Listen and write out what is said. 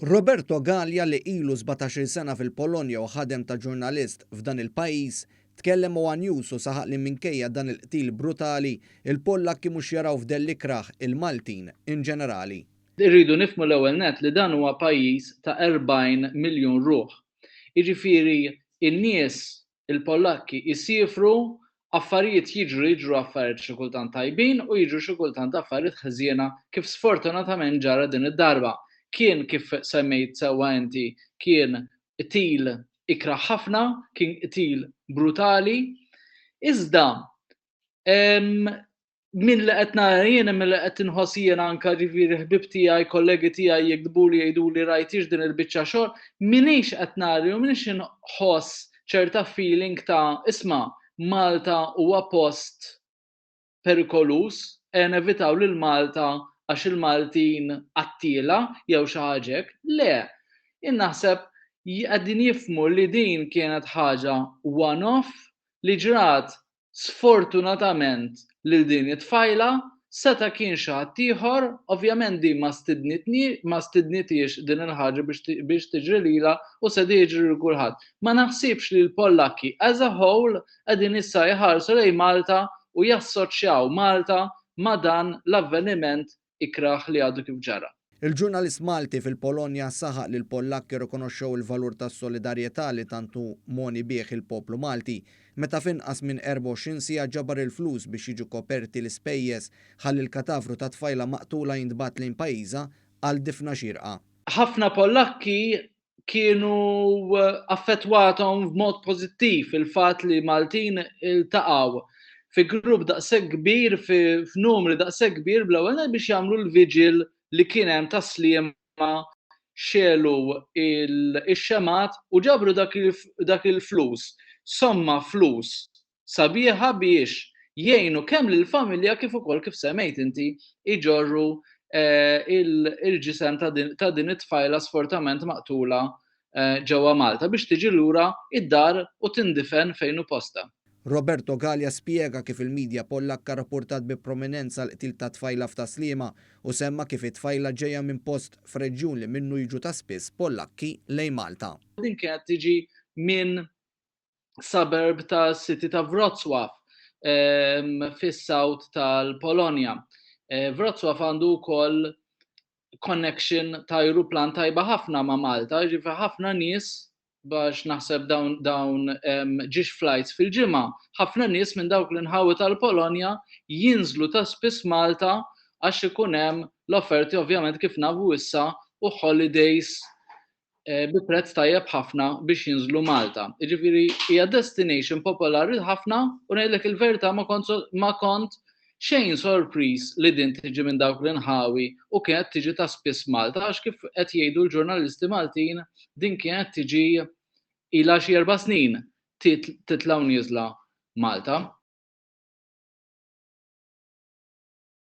Roberto Gallia li ilu 17 sena fil-Polonja u ħadem ta' ġurnalist f'dan il-pajjiż tkellem u News u saħaq li minkejja dan il-qtil brutali il-Pollakki mhux jaraw f'del l-ikraħ il-Maltin in ġenerali. Irridu nifhmu l-ewwel nett li dan huwa pajjiż ta' 40 miljun ruħ. Jiġifieri in-nies il-Pollakki jsifru affarijiet jiġru affarijiet xi kultant tajbin u jiġru xi kultant affarijiet ħżiena kif sfortunatament ġara din id-darba. Kien kif semmejt sewwa inti, kien qtil ikraħ ħafna, kien qtil brutali, iżda min li qed nara jiena milli qed inħoss jiena anke ġifieri ħbieb tiegħi, kollegi tiegħi jekdbuli jgħiduli rajtix din il-biċċa xogħol, minix qed nara u minix inħoss ċerta feeling ta' isma' Malta huwa post perikolus, nevitaw lil Malta għax il-Maltin qattila jew xi ħaġa hekk. Le, naħseb qegħdin jifhmu li din kienet ħaġa one-off li ġrat sfortunatament lil din it-tfajla seta' kien xi ħadd ieħor, ovvjament din ma stidnitiex din il-ħaġa biex tiġri lilha u se jiġri lil kulħadd. Ma naħsibx li l-Pollakki as a whole qegħdin issa jħarsu lejn Malta u jassoċjaw Malta ma' dan l-avveniment ikraħ li għadu kif ġara. Il-ġurnalist Malti fil-Polonja saħaq li l-Pollakki rikonoxxew il-valur tas-solidarjetà li tantu moni bih il-poplu Malti meta finqas minn 24 siegħa ġabar il-flus biex jiġu koperti l-ispejjeż ħalli l-katafru ta' tfajla maqtula jintbagħat lejn pajjiżha għal difna xierqa. Ħafna Pollakki kienu affettwathom b'mod pożittiv il-fatt li Maltin iltaqgħu fi grupp daqshekk kbir, f'numri daqshekk kbir bl-ewwel biex jagħmlu l-viġil li kien hemm tasliema xelu ix-xemat u ġabru dak il-flus. Somma flus sabiħa biex jgħinu kemm lill-familja kif ukoll kif semmejt inti iġorru il-ġisem ta' din it-tfajla sfortunatament maqtula ġewwa Malta biex tiġi lura id-dar u tindifen fejn hu posta. Roberto Gallia spjega kif il-medja Pollakka rapportat bi prominenza l-qtil ta' tfajla f'Taslima u semma kif it-tfajla ġejja minn post f'reġjun li minnu jiġu ta' spiss Pollakki lejn Malta. Din kienet tiġi minn suburb ta' city ta' Wrocław fis-south tal-Polonja. Wrocław għandu wkoll connection ta' ajruplan tajba ħafna ma' Malta, ġifier ħafna nies bax naħseb dawn ġiex flights fil-ġimgħa. Ħafna nies minn dawk l-inħawi tal-Polonja jinżlu ta' spiss Malta għax ikun hemm l-offerti ovvjament kif nafu issa u holidays bi prezz tajjeb ħafna biex jinżlu Malta. Jiġifieri hija destination popolari ħafna u ngħidlek il-verità ma kont xejn sorpriż li din tiġi minn dawk l-inħawi u kienet tiġi ta' spiss Malta għax kif qed jgħidu l-ġurnalisti Maltin din kienet tiġi ilha xi 4 snin titlaw nieżla Malta.